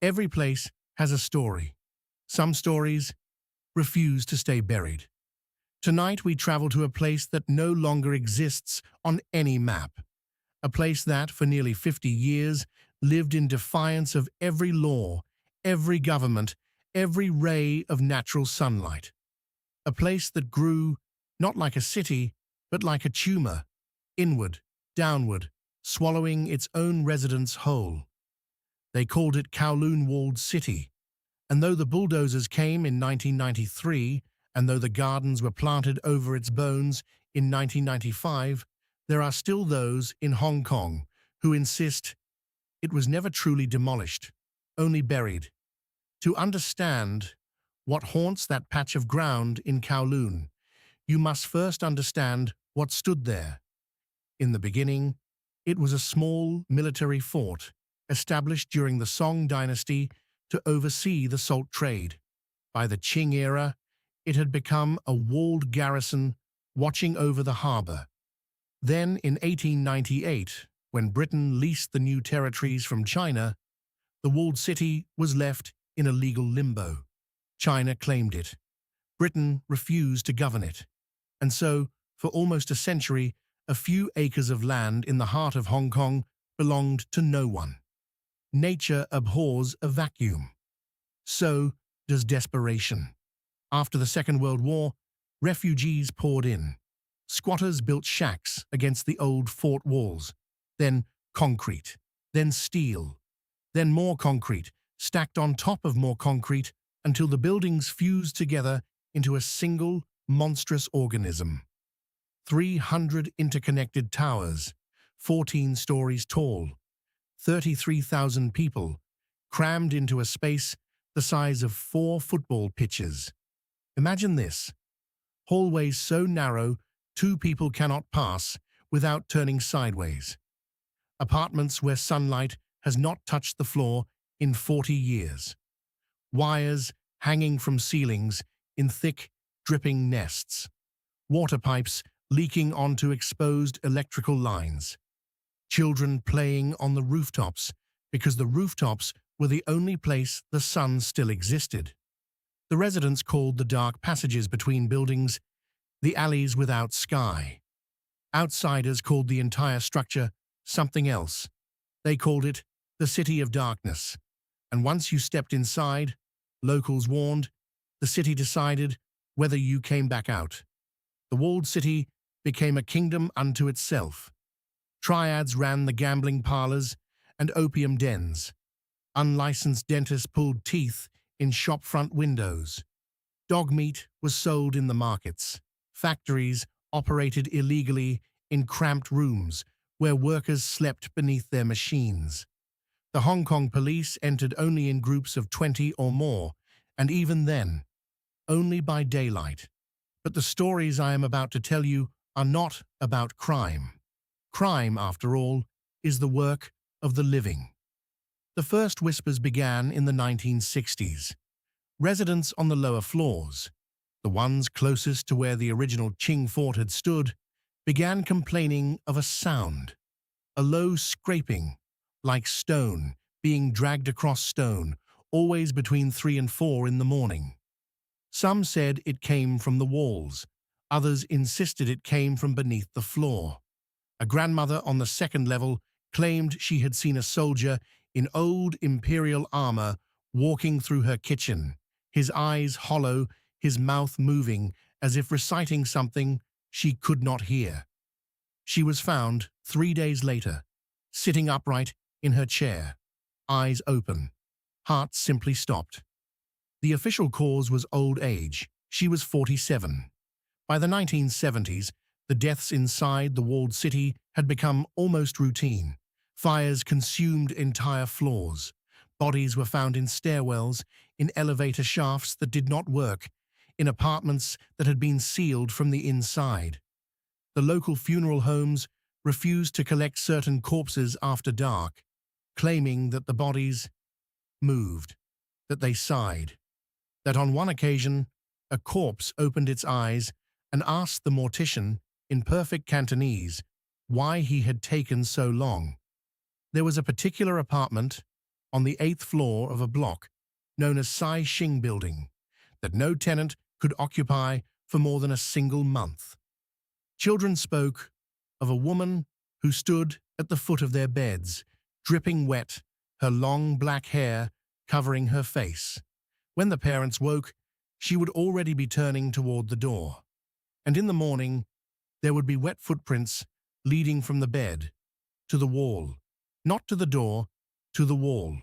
Every place has a story. Some stories refuse to stay buried. Tonight we travel to a place that no longer exists on any map. A place that, for nearly 50 years, lived in defiance of every law, every government, every ray of natural sunlight. A place that grew not like a city, but like a tumor, inward, downward, swallowing its own residents whole. They called it Kowloon Walled City, and though the bulldozers came in 1993, and though the gardens were planted over its bones in 1995, there are still those in Hong Kong who insist it was never truly demolished, only buried. To understand what haunts that patch of ground in Kowloon, you must first understand what stood there. In the beginning, it was a small military fort established during the Song dynasty to oversee the salt trade. By the Qing era, it had become a walled garrison watching over the harbour. Then, in 1898, when Britain leased the new territories from China, the walled city was left in a legal limbo. China claimed it. Britain refused to govern it. And so, for almost a century, a few acres of land in the heart of Hong Kong belonged to no one. Nature abhors a vacuum. So does desperation. After the Second World War, refugees poured in. Squatters built shacks against the old fort walls, then concrete, then steel, then more concrete, stacked on top of more concrete until the buildings fused together into a single, monstrous organism. 300 interconnected towers, 14 stories tall, 33,000 people, crammed into a space the size of 4 football pitches. Imagine this: hallways so narrow 2 people cannot pass without turning sideways. Apartments where sunlight has not touched the floor in 40 years. Wires hanging from ceilings in thick, dripping nests. Water pipes leaking onto exposed electrical lines. Children playing on the rooftops because the rooftops were the only place the sun still existed. The residents called the dark passages between buildings the alleys without sky. Outsiders called the entire structure something else. They called it the City of Darkness. And once you stepped inside, locals warned, the city decided whether you came back out. The walled city became a kingdom unto itself. Triads ran the gambling parlors and opium dens. Unlicensed dentists pulled teeth in shop-front windows. Dog meat was sold in the markets. Factories operated illegally in cramped rooms where workers slept beneath their machines. The Hong Kong police entered only in groups of 20 or more, and even then, only by daylight. But the stories I am about to tell you are not about crime. Crime, after all, is the work of the living. The first whispers began in the 1960s. Residents on the lower floors, the ones closest to where the original Qing fort had stood, began complaining of a sound, a low scraping, like stone being dragged across stone, always between 3 and 4 in the morning. Some said it came from the walls, others insisted it came from beneath the floor. A grandmother on the second level claimed she had seen a soldier in old imperial armor walking through her kitchen, his eyes hollow, his mouth moving as if reciting something she could not hear. She was found 3 days later, sitting upright in her chair, eyes open, heart simply stopped. The official cause was old age. She was 47. By the 1970s, the deaths inside the walled city had become almost routine. Fires consumed entire floors. Bodies were found in stairwells, in elevator shafts that did not work, in apartments that had been sealed from the inside. The local funeral homes refused to collect certain corpses after dark, claiming that the bodies moved, that they sighed, that on one occasion a corpse opened its eyes and asked the mortician, in perfect Cantonese, why he had taken so long. There was a particular apartment, on the 8th floor of a block known as Sai Xing Building that no tenant could occupy for more than a single month. Children spoke of a woman who stood at the foot of their beds, dripping wet, her long black hair covering her face. When the parents woke, she would already be turning toward the door. And in the morning, there would be wet footprints leading from the bed to the wall, not to the door, to the wall.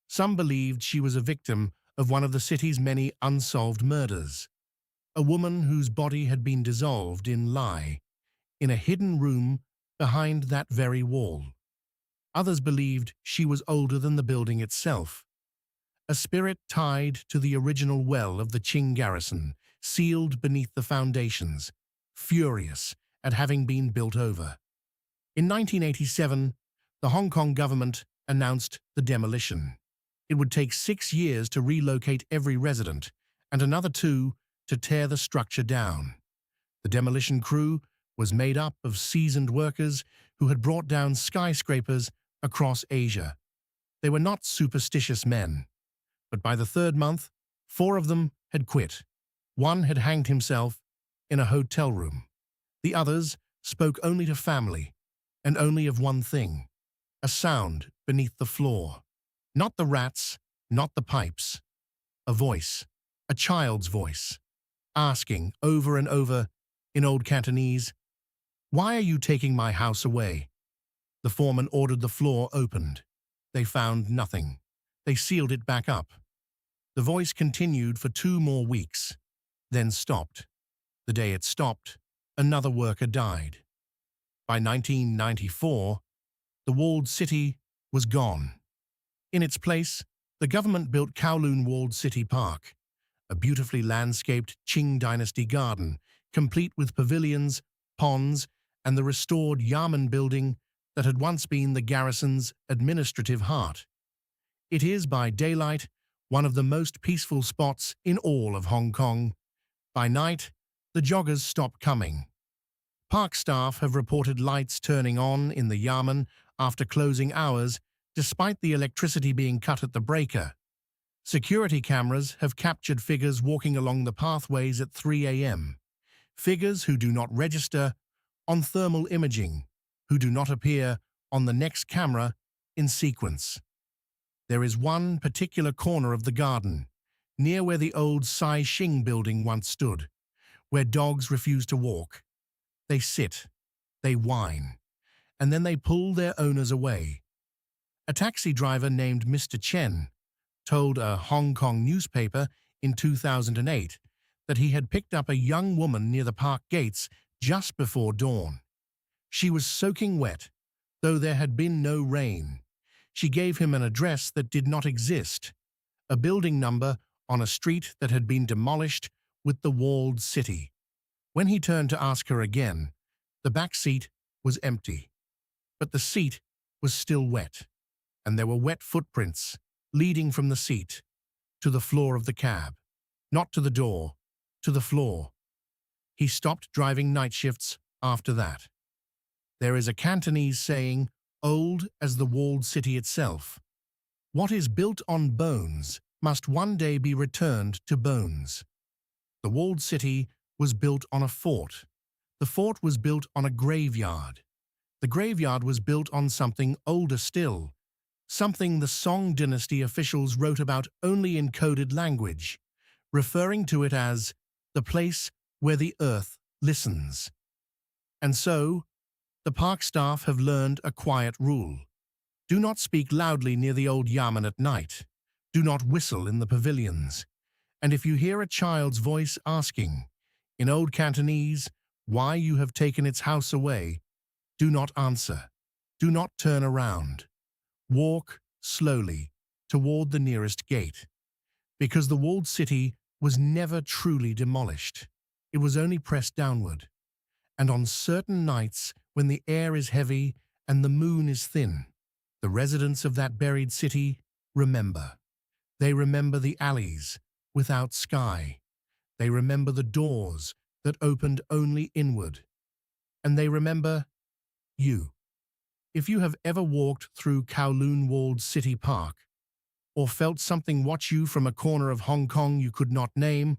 Some believed she was a victim of one of the city's many unsolved murders, a woman whose body had been dissolved in lye, in a hidden room behind that very wall. Others believed she was older than the building itself, a spirit tied to the original well of the Qing garrison, sealed beneath the foundations, furious at having been built over. In 1987, the Hong Kong government announced the demolition. It would take 6 years to relocate every resident, and another 2 to tear the structure down. The demolition crew was made up of seasoned workers who had brought down skyscrapers across Asia. They were not superstitious men, but by the 3rd month, 4 of them had quit. One had hanged himself in a hotel room. The others spoke only to family, and only of one thing: a sound beneath the floor. Not the rats, not the pipes. A voice, a child's voice, asking over and over in Old Cantonese, "Why are you taking my house away?" The foreman ordered the floor opened. They found nothing. They sealed it back up. The voice continued for 2 more weeks, then stopped. The day it stopped, another worker died. By 1994, the walled city was gone. In its place, the government built Kowloon Walled City Park, a beautifully landscaped Qing Dynasty garden, complete with pavilions, ponds, and the restored Yamen building that had once been the garrison's administrative heart. It is, by daylight, one of the most peaceful spots in all of Hong Kong. By night, the joggers stop coming. Park staff have reported lights turning on in the Yamen after closing hours, despite the electricity being cut at the breaker. Security cameras have captured figures walking along the pathways at 3 a.m., figures who do not register on thermal imaging, who do not appear on the next camera in sequence. There is one particular corner of the garden, near where the old Sai Xing building once stood, where dogs refuse to walk. They sit, they whine, and then they pull their owners away. A taxi driver named Mr. Chen told a Hong Kong newspaper in 2008 that he had picked up a young woman near the park gates just before dawn. She was soaking wet, though there had been no rain. She gave him an address that did not exist, a building number on a street that had been demolished with the walled city. When he turned to ask her again, the back seat was empty, but the seat was still wet, and there were wet footprints leading from the seat to the floor of the cab, not to the door, to the floor. He stopped driving night shifts after that. There is a Cantonese saying, old as the walled city itself: "What is built on bones must one day be returned to bones." The walled city was built on a fort. The fort was built on a graveyard. The graveyard was built on something older still, something the Song dynasty officials wrote about only in coded language, referring to it as the place where the earth listens. And so, the park staff have learned a quiet rule. Do not speak loudly near the old Yamen at night. Do not whistle in the pavilions. And if you hear a child's voice asking, in Old Cantonese, why you have taken its house away, do not answer. Do not turn around. Walk slowly toward the nearest gate, because the walled city was never truly demolished. It was only pressed downward. And on certain nights, when the air is heavy and the moon is thin, the residents of that buried city remember. They remember the alleys without sky. They remember the doors that opened only inward. And they remember you. If you have ever walked through Kowloon Walled City Park, or felt something watch you from a corner of Hong Kong you could not name?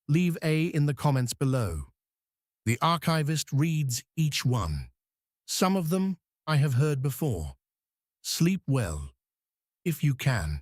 Leave A in the comments below. The Archivist reads each one. Some of them I have heard before. Sleep well, if you can.